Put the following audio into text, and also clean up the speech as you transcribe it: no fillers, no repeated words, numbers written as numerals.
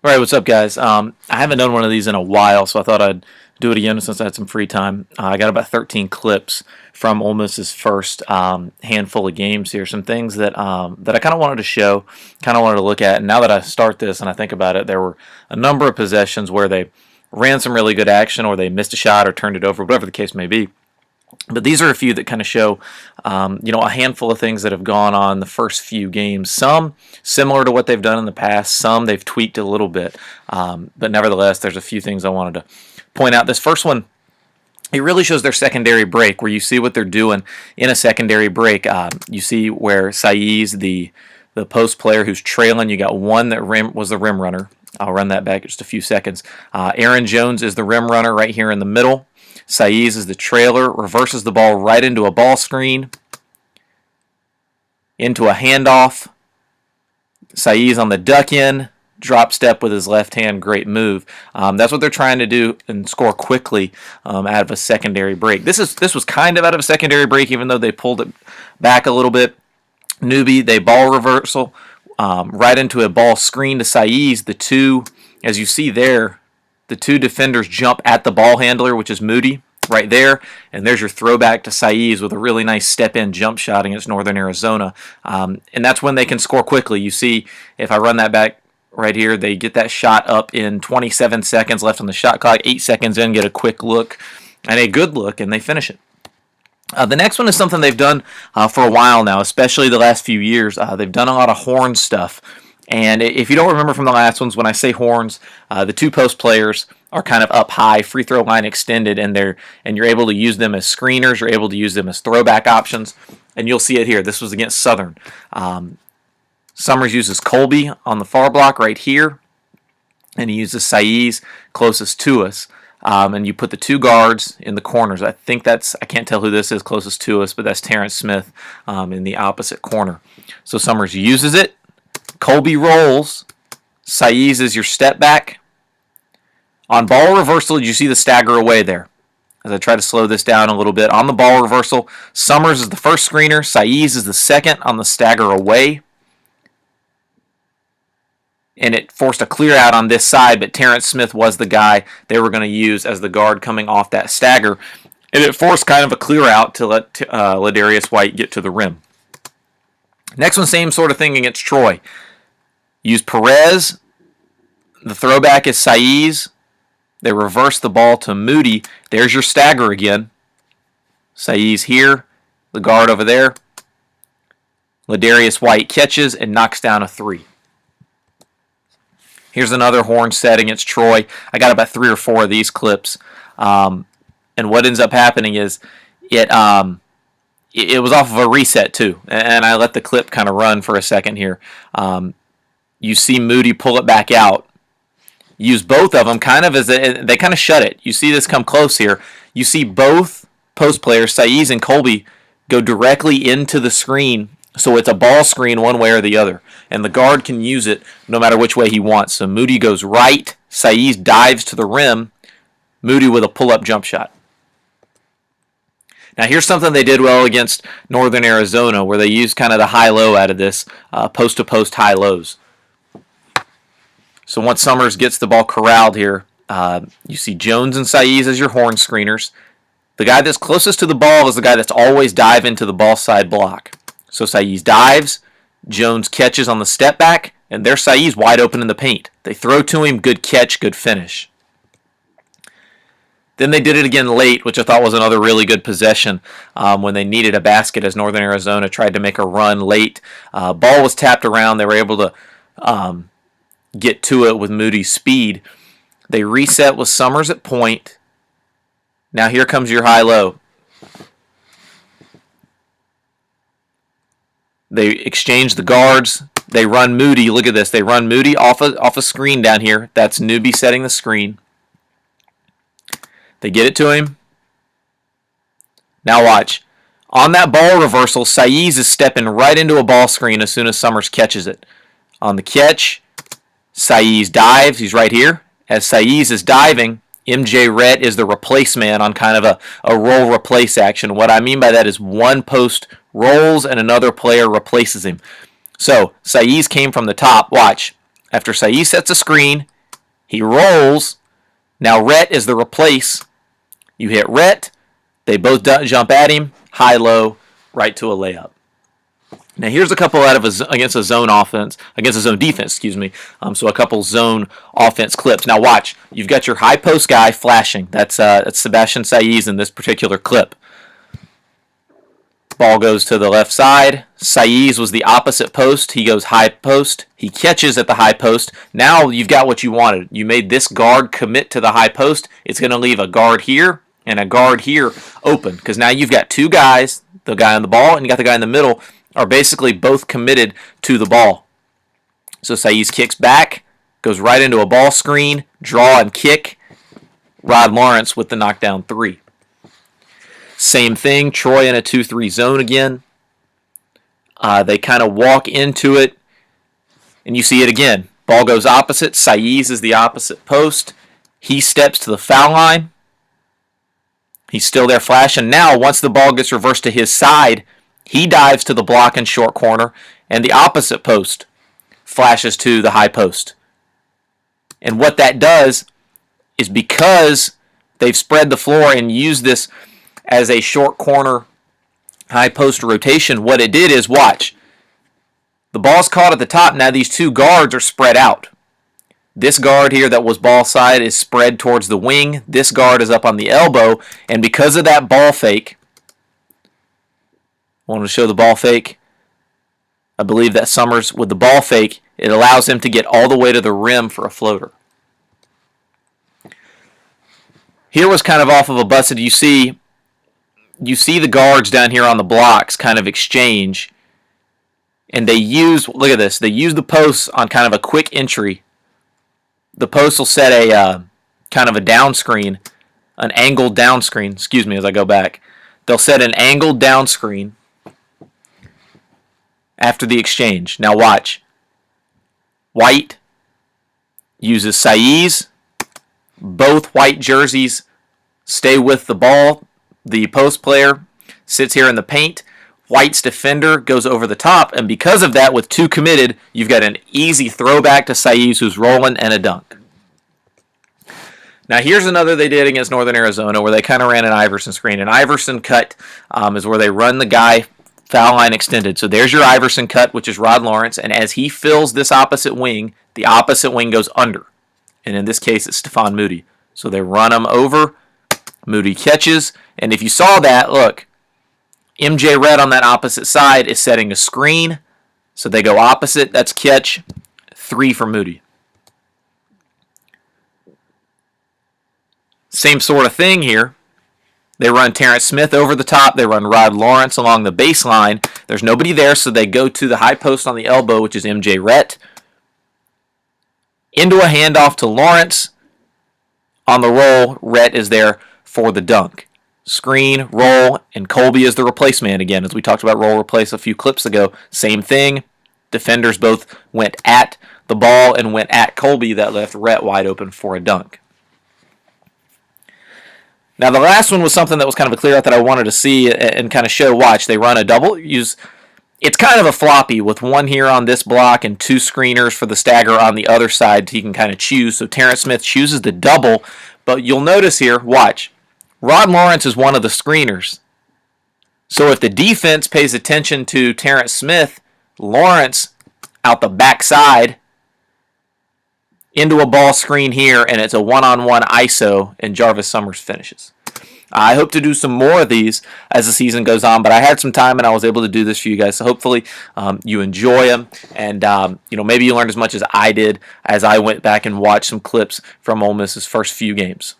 All right, what's up, guys? I haven't done one of these in a while, so I thought I'd do it again since I had some free time. I got about 13 clips from Ole Miss's first handful of games here. Some things that I kind of wanted to show, kind of wanted to look at. And now that I start this and I think about it, there were a number of possessions where they ran some really good action, or they missed a shot, or turned it over, whatever the case may be. But these are a few that kind of show, a handful of things that have gone on the first few games. Some similar to what they've done in the past. Some they've tweaked a little bit. But nevertheless, there's a few things I wanted to point out. This first one, it really shows their secondary break, where you see what they're doing in a secondary break. You see where Saiz, the post player who's trailing, you got one that was the rim runner. I'll run that back in just a few seconds. Aaron Jones is the rim runner right here in the middle. Saiz is the trailer, reverses the ball right into a ball screen, into a handoff. Saiz on the duck in, drop step with his left hand, great move. That's what they're trying to do and score quickly out of a secondary break. This was kind of out of a secondary break, even though they pulled it back a little bit. Newbie, they ball reversal right into a ball screen to Saiz. The two, as you see there, the two defenders jump at the ball handler, which is Moody, right there. And there's your throwback to Saiz with a really nice step-in jump shot against Northern Arizona. And that's when they can score quickly. You see, if I run that back right here, they get that shot up in 27 seconds left on the shot clock. 8 seconds in, get a quick look and a good look, and they finish it. The next one is something they've done for a while now, especially the last few years. They've done a lot of horn stuff. And if you don't remember from the last ones, when I say horns, the two post players are kind of up high, free throw line extended, and you're able to use them as screeners. You're able to use them as throwback options, and you'll see it here. This was against Southern. Summers uses Colby on the far block right here, and he uses Saiz closest to us. And you put the two guards in the corners. I can't tell who this is closest to us, but that's Terrence Smith in the opposite corner. So Summers uses it. Colby rolls. Saiz is your step back. On ball reversal, you see the stagger away there. As I try to slow this down a little bit. On the ball reversal, Summers is the first screener. Saiz is the second on the stagger away. And it forced a clear out on this side, but Terrence Smith was the guy they were going to use as the guard coming off that stagger. And it forced kind of a clear out to let Ladarius White get to the rim. Next one, same sort of thing against Troy. Use Perez. The throwback is Saiz. They reverse the ball to Moody. There's your stagger again. Saiz here. The guard over there. Ladarius White catches and knocks down a three. Here's another horn set against Troy. I got about 3 or 4 of these clips. And what ends up happening is it was off of a reset too. And I let the clip kind of run for a second here. You see Moody pull it back out. Use both of them kind of they kind of shut it. You see this come close here. You see both post players, Saiz and Colby, go directly into the screen. So it's a ball screen one way or the other. And the guard can use it no matter which way he wants. So Moody goes right. Saiz dives to the rim. Moody with a pull-up jump shot. Now here's something they did well against Northern Arizona, where they used kind of the high-low out of this, post-to-post high-lows. So once Summers gets the ball corralled here, you see Jones and Saiz as your horn screeners. The guy that's closest to the ball is the guy that's always dive into the ball side block. So Saiz dives, Jones catches on the step back, and there's Saiz wide open in the paint. They throw to him, good catch, good finish. Then they did it again late, which I thought was another really good possession when they needed a basket as Northern Arizona tried to make a run late. Ball was tapped around. They were able to get to it with Moody's speed. They reset with Summers at point. Now here comes your high-low. They exchange the guards. They run Moody. Look at this. They run Moody off a screen down here. That's Newbie setting the screen. They get it to him. Now watch. On that ball reversal, Saiz is stepping right into a ball screen as soon as Summers catches it. On the catch, Saiz dives. He's right here. As Saiz is diving, MJ Rhett is the replace man on kind of a roll replace action. What I mean by that is one post rolls and another player replaces him. So Saiz came from the top. Watch. After Saiz sets a screen, He rolls. Now Rhett is the replace. You hit Rhett. They both jump at him. High-low, right to a layup. Now here's a couple against a zone offense, against a zone defense, excuse me. So a couple zone offense clips. Now watch, you've got your high post guy flashing. That's Sebastian Saiz in this particular clip. Ball goes to the left side. Saiz was the opposite post. He goes high post. He catches at the high post. Now you've got what you wanted. You made this guard commit to the high post. It's going to leave a guard here and a guard here open because now you've got two guys, the guy on the ball and you got the guy in the middle, are basically both committed to the ball. So Saiz kicks back, goes right into a ball screen, draw and kick. Rod Lawrence with the knockdown three. Same thing, Troy in a 2-3 zone again. They kind of walk into it, and you see it again. Ball goes opposite. Saiz is the opposite post. He steps to the foul line. He's still there flashing. Now, once the ball gets reversed to his side, he dives to the block and short corner, and the opposite post flashes to the high post. And what that does is because they've spread the floor and used this as a short corner high post rotation, what it did is, watch, the ball's caught at the top. Now these two guards are spread out. This guard here that was ball side is spread towards the wing. This guard is up on the elbow, and because of that ball fake, I wanted to show the ball fake. I believe that Summers, with the ball fake, it allows him to get all the way to the rim for a floater. Here was kind of off of a busted. You see the guards down here on the blocks kind of exchange, and they use, look at this, they use the posts on kind of a quick entry. The post will set a kind of a down screen, an angled down screen, excuse me as I go back. They'll set an angled down screen after the exchange. Now watch. White uses Saiz. Both white jerseys stay with the ball. The post player sits here in the paint. White's defender goes over the top, and because of that, with two committed, you've got an easy throwback to Saiz who's rolling and a dunk. Now here's another they did against Northern Arizona where they kind of ran an Iverson screen. An Iverson cut is where they run the guy foul line extended. So there's your Iverson cut, which is Rod Lawrence, and as he fills this opposite wing, the opposite wing goes under. And in this case, it's Stephon Moody. So they run him over. Moody catches, and if you saw that, look, MJ Rhett on that opposite side is setting a screen, so they go opposite. That's catch. 3 for Moody. Same sort of thing here. They run Terrence Smith over the top. They run Rod Lawrence along the baseline. There's nobody there, so they go to the high post on the elbow, which is MJ Rhett. Into a handoff to Lawrence. On the roll, Rhett is there for the dunk. Screen, roll, and Colby is the replace man again. As we talked about roll replace a few clips ago, same thing. Defenders both went at the ball and went at Colby. That left Rhett wide open for a dunk. Now the last one was something that was kind of a clear out that I wanted to see and kind of show. Watch, they run a double. It's kind of a floppy with one here on this block and 2 screeners for the stagger on the other side. He can kind of choose. So Terrence Smith chooses the double, but you'll notice here, watch, Rod Lawrence is one of the screeners. So if the defense pays attention to Terrence Smith, Lawrence out the backside into a ball screen here, and it's a one-on-one ISO, and Jarvis Summers finishes. I hope to do some more of these as the season goes on, but I had some time and I was able to do this for you guys. So hopefully you enjoy them, and maybe you learned as much as I did as I went back and watched some clips from Ole Miss's first few games.